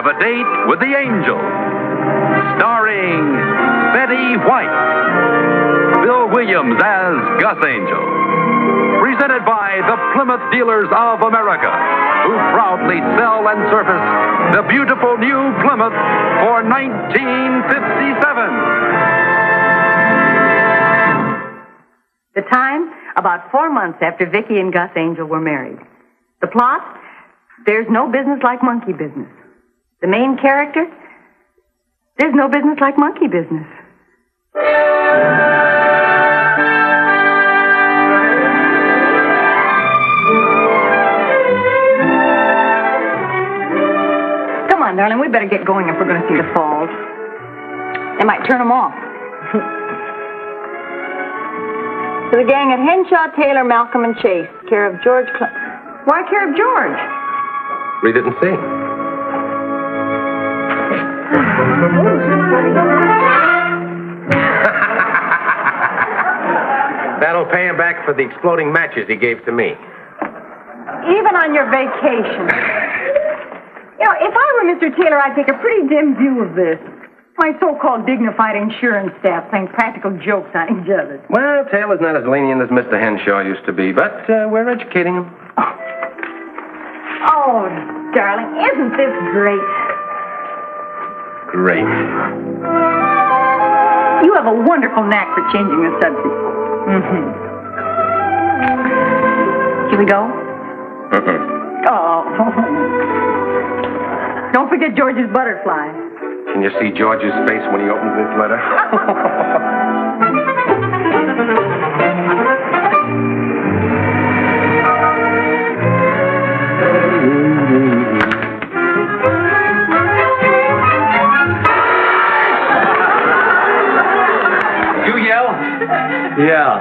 Have a Date with the Angel. Starring Betty White. Bill Williams as Gus Angel. Presented by the Plymouth Dealers of America, who proudly sell and service the beautiful new Plymouth for 1957. The time, about 4 months after Vicky and Gus Angel were married. The plot, there's no business like monkey business. The main character, there's no business like monkey business. Come on, darling, we better get going if we're going to see the falls. They might turn them off. To the gang at Henshaw, Taylor, Malcolm, and Chase, care of George Why care of George? Read it and see. That'll pay him back for the exploding matches he gave to me. Even on your vacation. You know, if I were Mr. Taylor, I'd take a pretty dim view of this. My so-called dignified insurance staff playing practical jokes on each other. Well, Taylor's not as lenient as Mr. Henshaw used to be, but we're educating him. Oh, darling, isn't this great? Great. You have a wonderful knack for changing the subject. Mm-hmm. Shall we go? Oh. Don't forget George's butterfly. Can you see George's face when he opens this letter? You yell? Yeah.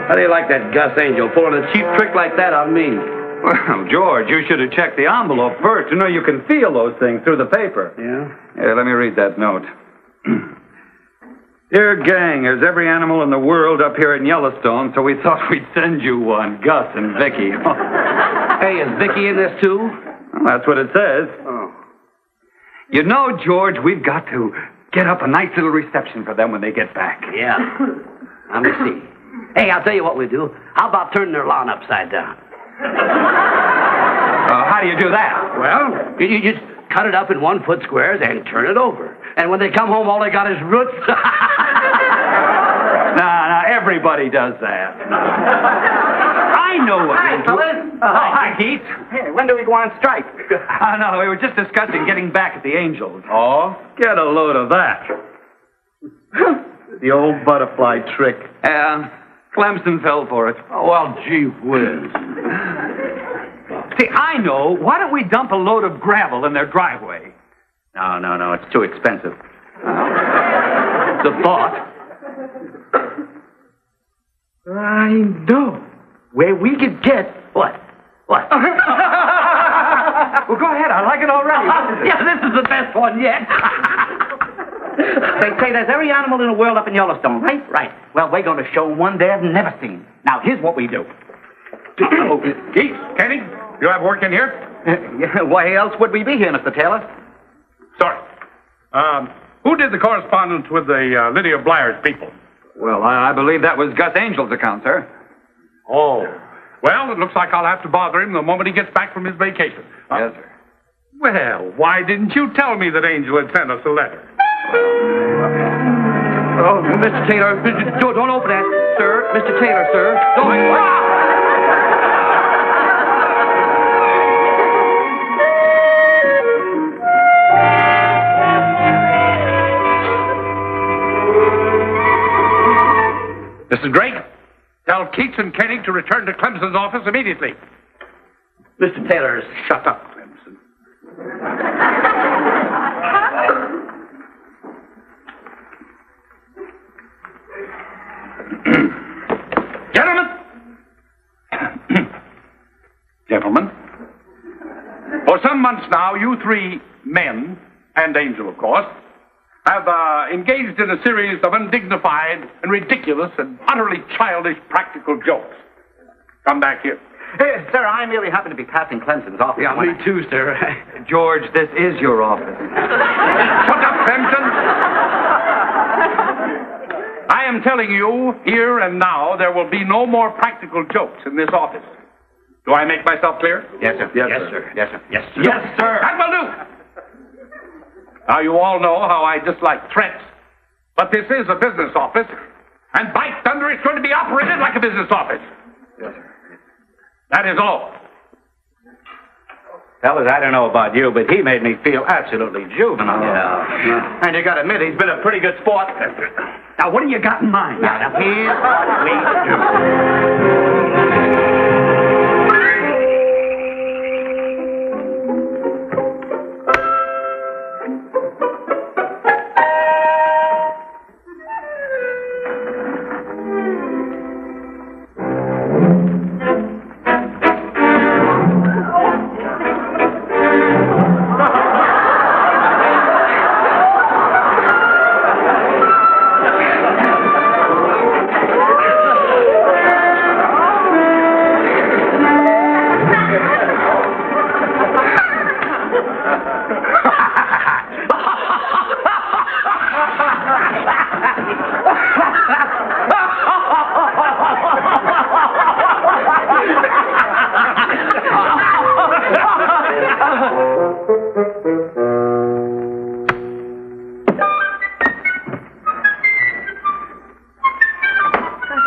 How do you like that Gus Angel pulling a cheap trick like that on me? Well, George, you should have checked the envelope first. You know, you can feel those things through the paper. Yeah? Here, let me read that note. Dear gang, there's every animal in the world up here in Yellowstone, so we thought we'd send you one, Gus and Vicky. Hey, is Vicky in this too? Well, that's what it says. Oh. You know, George, we've got to get up a nice little reception for them when they get back. Yeah. Let me see. Hey, I'll tell you what we do. How about turning their lawn upside down? How do you do that? Well, you just cut it up in 1 foot squares and turn it over. And when they come home, all they got is roots. Nah, everybody does that. I know what Hi, we do. fellas. Hi, Keith. Hey, when do we go on strike? No, we were just discussing getting back at the Angels. Oh? Get a load of that. The old butterfly trick. Clemson fell for it. Oh, well, gee whiz. See, I know. Why don't we dump a load of gravel in their driveway? No, it's too expensive. It's a thought. I know. Where we could get... What? Well, go ahead. I like it already. Yeah, this is the best one yet. They say there's every animal in the world up in Yellowstone, right? Right. Well, we're going to show them one they've never seen. Now, here's what we do. Keith, Kenny, you have work in here? Why else would we be here, Mr. Taylor? Sorry. Who did the correspondence with the Lydia Blyers people? Well, I believe that was Gus Angel's account, sir. Oh. Well, it looks like I'll have to bother him the moment he gets back from his vacation. Yes, sir. Well, why didn't you tell me that Angel had sent us a letter? Oh, Mr. Taylor, don't open that, sir. Mr. Taylor, sir. Don't... Mrs. Drake, tell Keats and Kenny to return to Clemson's office immediately. Mr. Taylor, shut up, Clemson. Gentlemen, for some months now, you three men, and Angel, of course, have engaged in a series of undignified and ridiculous and utterly childish practical jokes. Come back here. Sir, I merely happen to be passing Clemson's office. Yeah, me too, sir. George, this is your office. Shut up, Benson! I am telling you, here and now, there will be no more practical jokes in this office. Do I make myself clear? Yes, sir. Yes, Yes, sir. sir. Yes, sir. Yes, sir. Yes, sir. That will do! Now, you all know how I dislike threats, but this is a business office, and by thunder, it's going to be operated like a business office. Yes, sir. That is all. Fellas, I don't know about you, but he made me feel absolutely juvenile. Yeah. And you gotta admit, he's been a pretty good sport. Now, what do you got in mind? Now, here's what we do.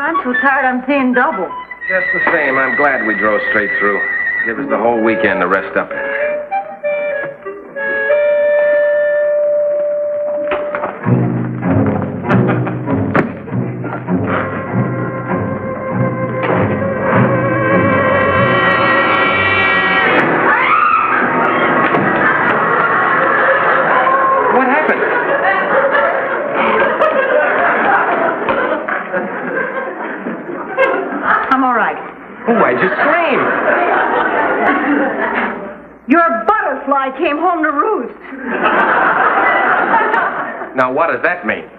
I'm so tired I'm seeing double. Just the same, I'm glad we drove straight through. Give us the whole weekend to rest up. What happened? I'm all right. Oh, why'd you scream? Your butterfly came home to roost. Now, what does that mean?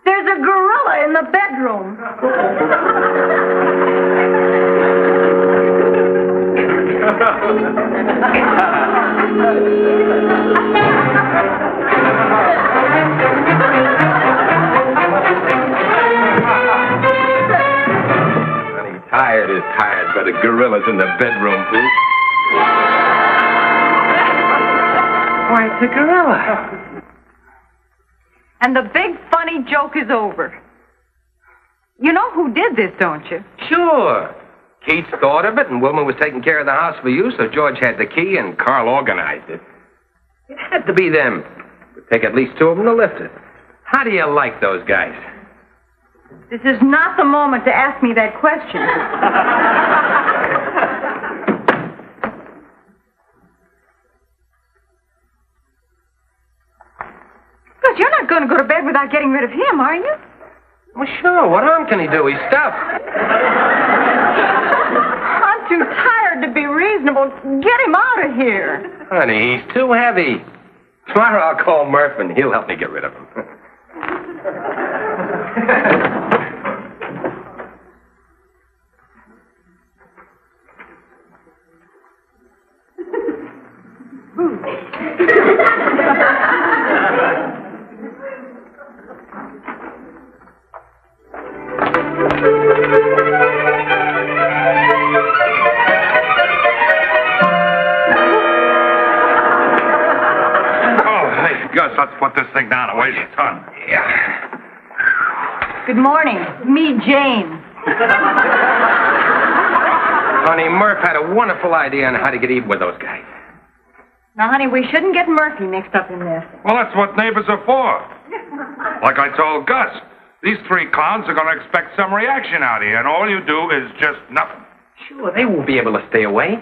There's a gorilla in the bedroom. Honey, tired is tired, but the gorilla's in the bedroom, fool. Why, it's a gorilla. And the big funny joke is over. You know who did this, don't you? Sure. Keats thought of it, and Wilma was taking care of the house for you, so George had the key, and Carl organized it. It had to be them. It would take at least two of them to lift it. How do you like those guys? This is not the moment to ask me that question. But you're not going to go to bed without getting rid of him, are you? Well, sure. What harm can he do? He's stuffed. I'm too tired to be reasonable. Get him out of here. Honey, he's too heavy. Tomorrow I'll call Murph, and he'll help me get rid of him. Gus, let's put this thing down and wait for ton. Yeah. Good morning. Me, Jane. Honey, Murph had a wonderful idea on how to get even with those guys. Now, honey, we shouldn't get Murphy mixed up in this. Well, that's what neighbors are for. Like I told Gus, these three clowns are going to expect some reaction out of you, and all you do is just nothing. Sure, they won't be able to stay away.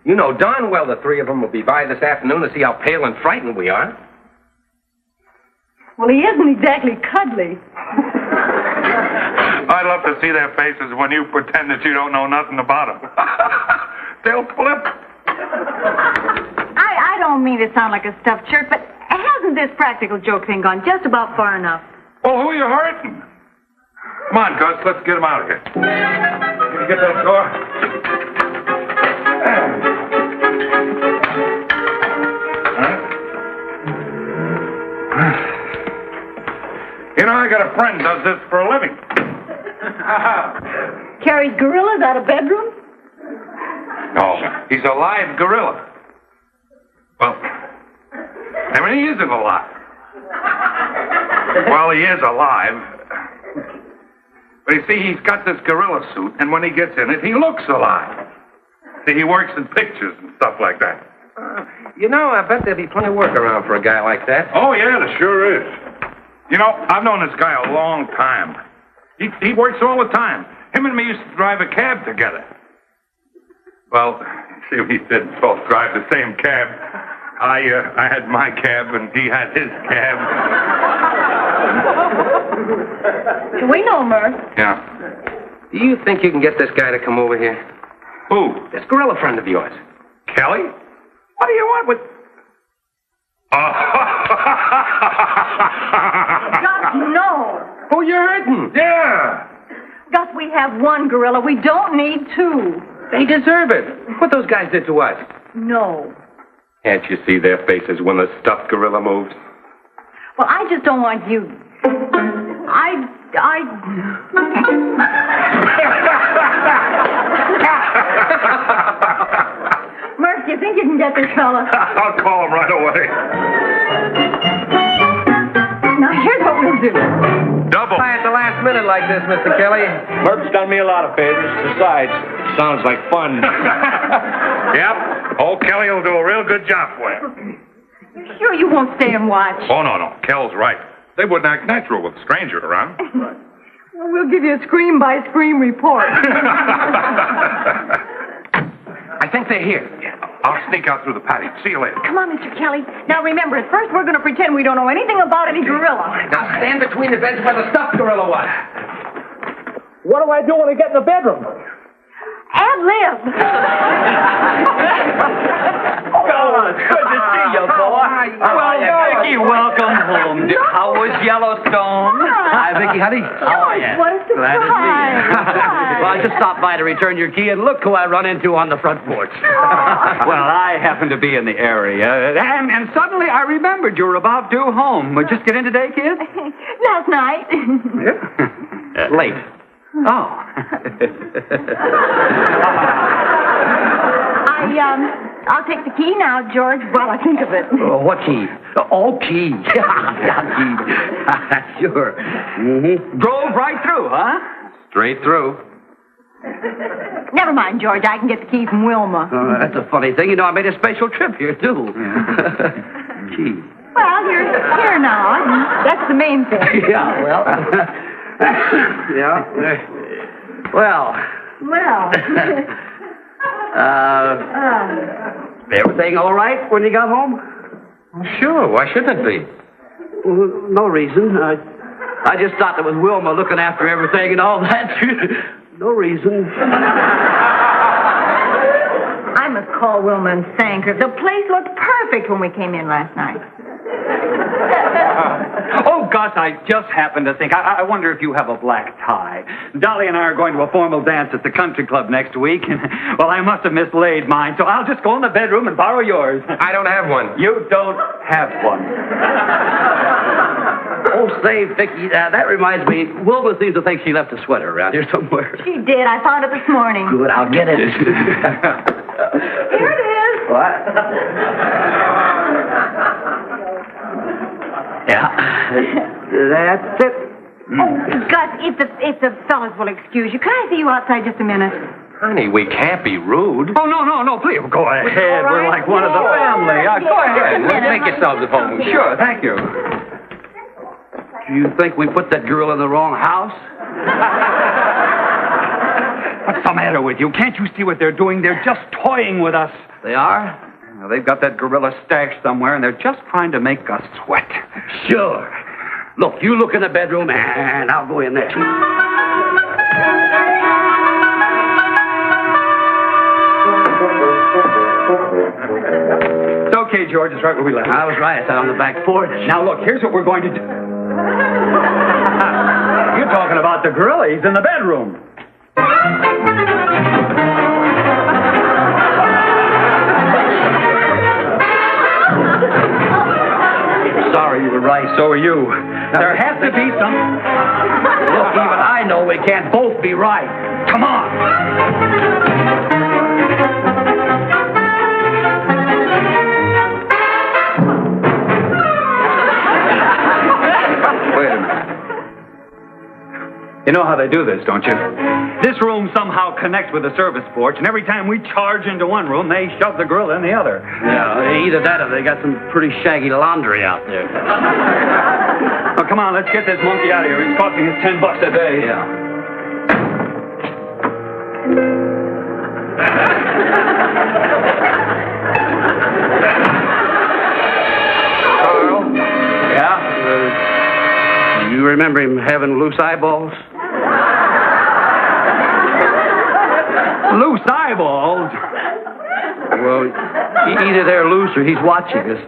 You know darn well the three of them will be by this afternoon to see how pale and frightened we are. Well, he isn't exactly cuddly. I'd love to see their faces when you pretend that you don't know nothing about them. They'll flip. I don't mean to sound like a stuffed shirt, but hasn't this practical joke thing gone just about far enough? Well, who are you hurting? Come on, Gus, let's get him out of here. Can you get that door? got a friend does this for a living. Carries gorillas out of bedrooms? No, he's a live gorilla. Well, I mean, he isn't alive. Well, he is alive. But you see, he's got this gorilla suit, and when he gets in it, he looks alive. See, he works in pictures and stuff like that. You know, I bet there'll be plenty of work around for a guy like that. Oh, yeah, there sure is. You know, I've known this guy a long time. He works all the time. Him and me used to drive a cab together. Well, see, we didn't both drive the same cab. I had my cab, and he had his cab. We know, Murph. Yeah. Do you think you can get this guy to come over here? Who? This gorilla friend of yours. Kelly? What do you want with... Gus, no. Oh, you're hurting. Yeah. Gus, we have one gorilla. We don't need two. They deserve it. What those guys did to us. No. Can't you see their faces when the stuffed gorilla moves? Well, I just don't want you. Murph, do you think you can get this fella? I'll call him right away. Now, here's what we'll do. Double. Why at the last minute like this, Mr. Kelly? Murph's done me a lot of favors. Besides, sounds like fun. Yep. Old Kelly will do a real good job for you. You sure you won't stay and watch? Oh, no. Kel's right. They wouldn't act natural with a stranger around. Well, we'll give you a scream-by-scream report. I think they're here. I'll sneak out through the patio. See you later. Come on, Mr. Kelly. Now, remember, at first we're going to pretend we don't know anything about any gorilla. Now stand between the beds where the stuffed gorilla was. What do I do when I get in the bedroom? Ad-lib. Good to see you, boy. Well, Vicky, welcome home. How was Yellowstone? Hi, Vicky, honey. How are you? What a surprise. Glad to see you. Well, I just stopped by to return your key, and look who I run into on the front porch. Well, I happened to be in the area, and suddenly I remembered you were about due home. Just get in today, kid? Last night. Late. Oh. I'll take the key now, George, while I think of it. What key? Oh, key. Yeah, key. Sure. Mm-hmm. Drove right through, huh? Straight through. Never mind, George. I can get the key from Wilma. That's a funny thing. You know, I made a special trip here, too. Gee. Well, you're here now. That's the main thing. Yeah, well. Yeah. Well. Everything all right when you got home? Sure, why shouldn't it be? No reason. I just thought there was Wilma looking after everything and all that. No reason. I must call Wilma and thank her. The place looked perfect when we came in last night. Oh, Gus, I just happened to think. I wonder if you have a black tie. Dolly and I are going to a formal dance at the country club next week. And, well, I must have mislaid mine, so I'll just go in the bedroom and borrow yours. I don't have one. You don't have one. Oh, say, Vicky, that reminds me. Wilma seems to think she left a sweater around here somewhere. She did. I found it this morning. Good, I'll get it. Here it is. What? Yeah. That's it. Oh, Gus, if the fellas will excuse you, can I see you outside just a minute? Honey, we can't be rude. Oh, no, please. Go ahead. all right? We're like one of the family. Go ahead. Just a Make yourselves at home. Sure, thank you. Do you think we put that girl in the wrong house? What's the matter with you? Can't you see what they're doing? They're just toying with us. They are? Well, they've got that gorilla stashed somewhere, and they're just trying to make us sweat. Sure. Look, you look in the bedroom, and I'll go in there. It's okay, George. It's right where we left. I was right. I sat on the back porch. Now, look, here's what we're going to do. You're talking about the gorilla. He's in the bedroom. Sorry, you were right. So are you. There has to be some... Look, even I know we can't both be right. Come on. Wait a minute. You know how they do this, don't you? This room somehow connects with the service porch, and every time we charge into one room, they shove the gorilla in the other. Yeah, either that or they got some pretty shaggy laundry out there. Oh, come on, let's get this monkey out of here. It's costing us $10 a day. Yeah. Carl? Yeah? You remember him having loose eyeballs? Loose eyeballs? Well, either they're loose or he's watching us.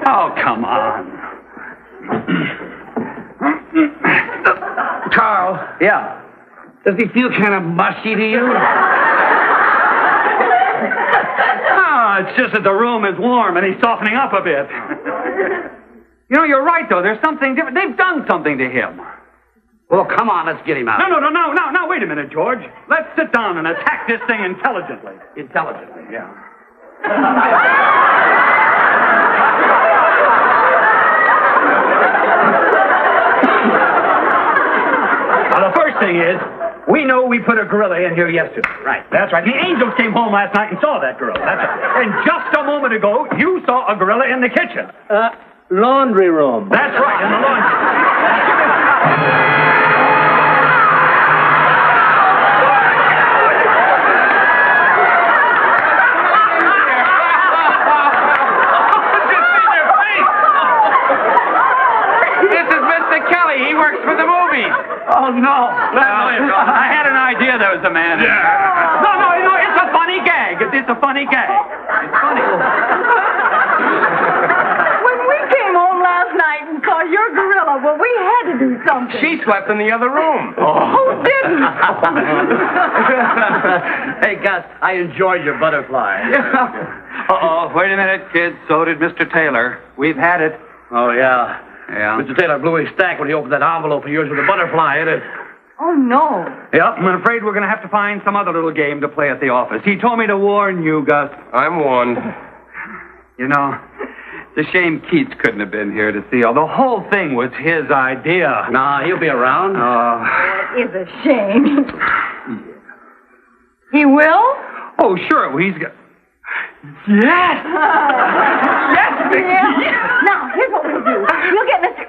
Oh, come on. Carl. Yeah. Does he feel kind of mushy to you? Oh, it's just that the room is warm and he's softening up a bit. You know, you're right, though. There's something different. They've done something to him. Well, come on, let's get him out. No, wait a minute, George. Let's sit down and attack this thing intelligently. Intelligently? Yeah. Now, the first thing is, we know we put a gorilla in here yesterday. Right. That's right. The angels came home last night and saw that gorilla. That's right. And just a moment ago, you saw a gorilla in the kitchen. Laundry room. That's right, in the laundry. Oh, no. I had an idea there was a man. No, it's a funny gag. It's a funny gag. It's funny. When we came home last night and saw your gorilla, well, we had to do something. She slept in the other room. Who didn't? Hey, Gus, I enjoyed your butterfly. Uh-oh, wait a minute, kids. So did Mr. Taylor. We've had it. Oh, yeah. Yeah. Mr. Taylor blew his stack when he opened that envelope of yours with a butterfly in it. Oh, no. Yep, I'm afraid we're going to have to find some other little game to play at the office. He told me to warn you, Gus. I'm warned. You know, it's a shame Keats couldn't have been here to see all. The whole thing was his idea. Nah, he'll be around. It is a shame. He will? Oh, sure. Well, he's got... Yes! Yes, Vicky! Yeah. Now, here's what we'll do. We'll get Mr...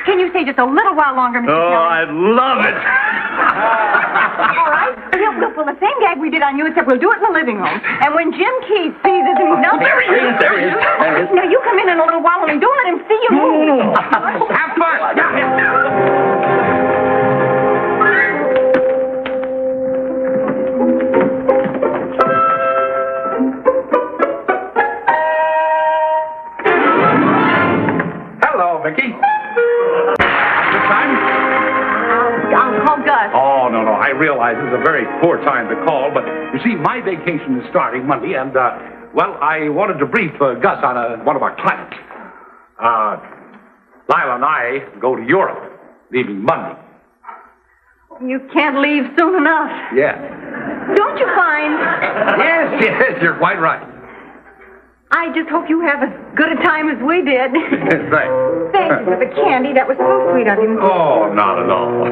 Can you stay just a little while longer, Mr. Oh, Kelly? I'd love it. All right. We'll pull the same gag we did on you, except we'll do it in the living room. And when Jim Keats sees us and he's not... There he is. Now, you come in a little while and don't let him see you move. Have fun. Hello, Vicky. Good time? I'll call Gus. Oh, no. I realize this is a very poor time to call, but you see, my vacation is starting Monday, and, well, I wanted to brief Gus on one of our clients. Lila and I go to Europe, leaving Monday. You can't leave soon enough. Yeah. Don't you find? Yes, you're quite right. I just hope you have as good a time as we did. Right. Thank you for the candy. That was so sweet of you. Oh, not at all.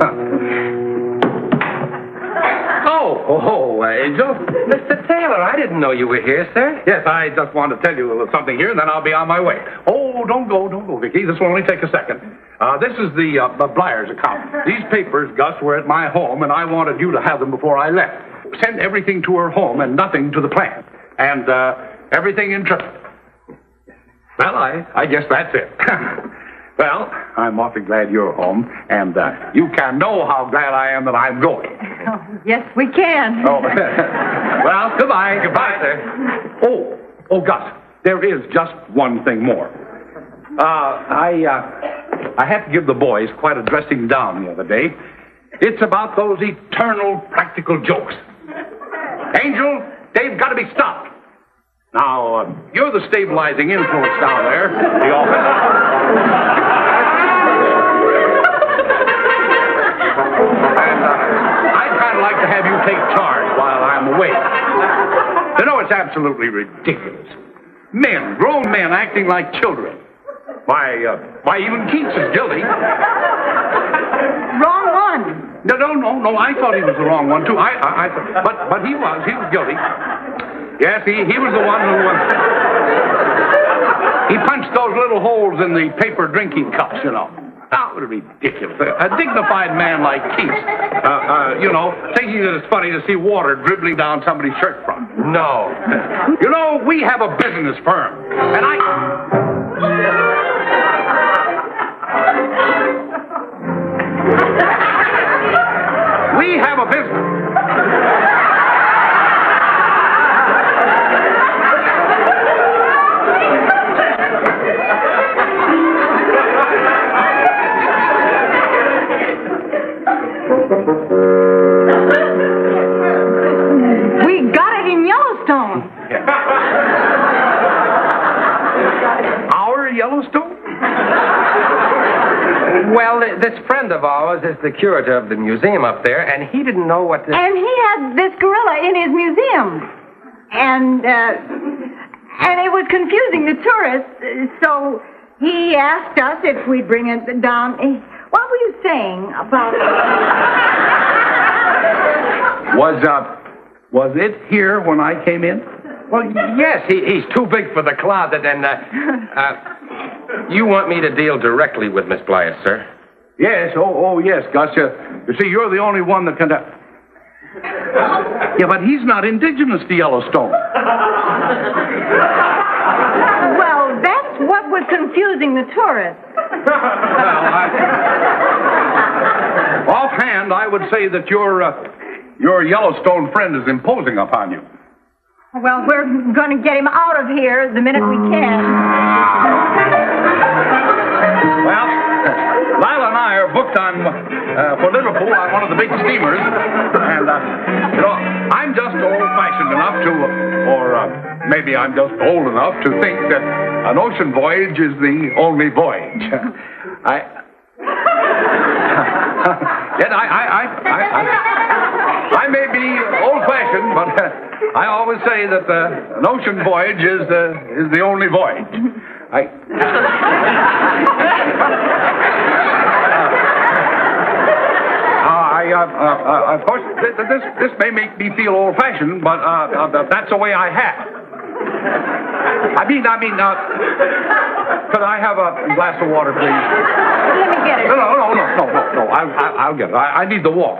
Angel. Mr. Taylor, I didn't know you were here, sir. Yes, I just wanted to tell you a little something here, and then I'll be on my way. Oh, don't go, Vicky. This will only take a second. This is the Blyers account. These papers, Gus, were at my home, and I wanted you to have them before I left. Send everything to her home and nothing to the plant. And, everything in trust. Well, I guess that's it. Well, I'm awfully glad you're home, and you can know how glad I am that I'm going. Oh, yes, we can. Oh, well, goodbye. Goodbye, sir. Oh, Gus, there is just one thing more. I had to give the boys quite a dressing down the other day. It's about those eternal practical jokes. Angel, they've got to be stopped. Now, you're the stabilizing influence down there, the office. And I'd kind of like to have you take charge while I'm away. You know, it's absolutely ridiculous. Men, grown men, acting like children. Why, even Keats is guilty. Wrong one. No, I thought he was the wrong one, too. But he was guilty. Yes, he was the one who, he punched those little holes in the paper drinking cups, you know. Oh, what a ridiculous. A dignified man like Keats, thinking that it's funny to see water dribbling down somebody's shirt front. No. You know, we have a business firm, and we have a business. We got it in Yellowstone. Our Yellowstone? Well, this friend of ours is the curator of the museum up there, and he didn't know what to... And he had this gorilla in his museum. And it was confusing the tourists, so he asked us if we'd bring it down. What were you saying about... Was it here when I came in? Well, yes, he's too big for the closet, and, you want me to deal directly with Miss Blythe, sir? Yes, yes, Gus. You see, you're the only one that can... Yeah, but he's not indigenous to Yellowstone. Well, that's what was confusing the tourists. Offhand, I would say that your Yellowstone friend is imposing upon you. Well, we're going to get him out of here the minute we can. Well, Lila and I are booked for Liverpool on one of the big steamers, and I'm just old-fashioned enough or maybe I'm just old enough to think that an ocean voyage is the only voyage. I may be old-fashioned, but I always say that an ocean voyage is the only voyage. Of course, this may make me feel old-fashioned, but that's the way I have. Could I have a glass of water, please? Let me get it. No. I'll get it. I need the wall.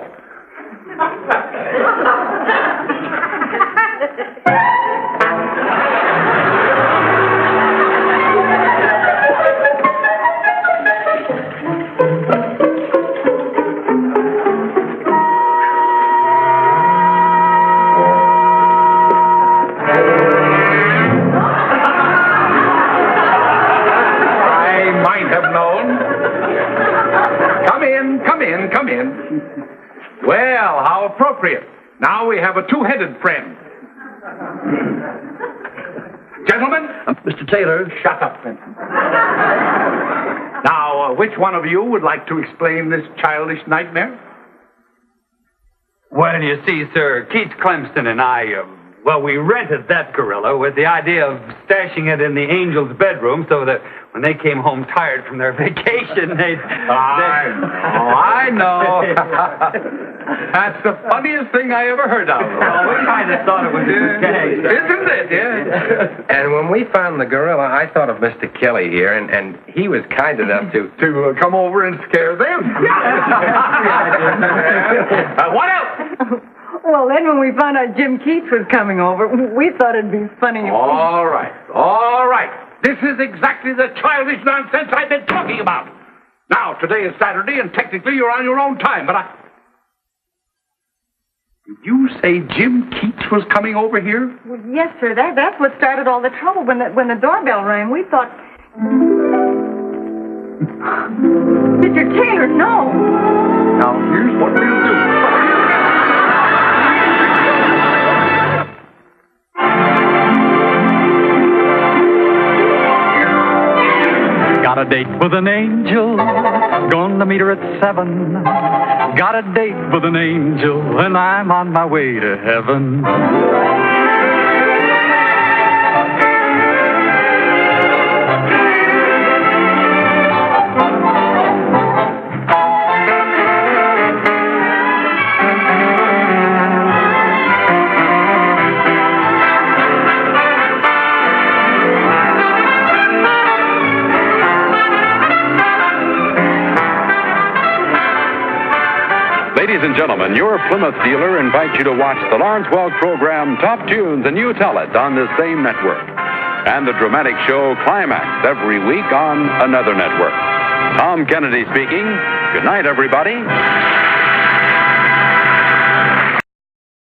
Come in. Well, how appropriate. Now we have a two-headed friend. Gentlemen? Mr. Taylor. Shut up, then. Now, which one of you would like to explain this childish nightmare? Well, you see, sir, Keats Clemson and I, we rented that gorilla with the idea of stashing it in the angel's bedroom so that when they came home tired from their vacation, they'd... I know. That's the funniest thing I ever heard of. Well, we kind of thought it was okay. Isn't it? Yeah. And when we found the gorilla, I thought of Mr. Kelly here, and he was kind enough to come over and scare them. What else? Well, then when we found out Jim Keats was coming over, we thought it'd be funny. All right. This is exactly the childish nonsense I've been talking about. Now, today is Saturday, and technically you're on your own time, but Did you say Jim Keats was coming over here? Well, yes, sir. That's what started all the trouble. When the doorbell rang, we thought... Mr. Taylor, no. Now, here's what we'll do. Got a date with an angel, gonna meet her at 7. Got a date with an angel, and I'm on my way to heaven. Ladies and gentlemen, your Plymouth dealer invites you to watch the Lawrence Welk program Top Tunes and You Tell It on this same network. And the dramatic show Climax every week on another network. Tom Kennedy speaking. Good night, everybody.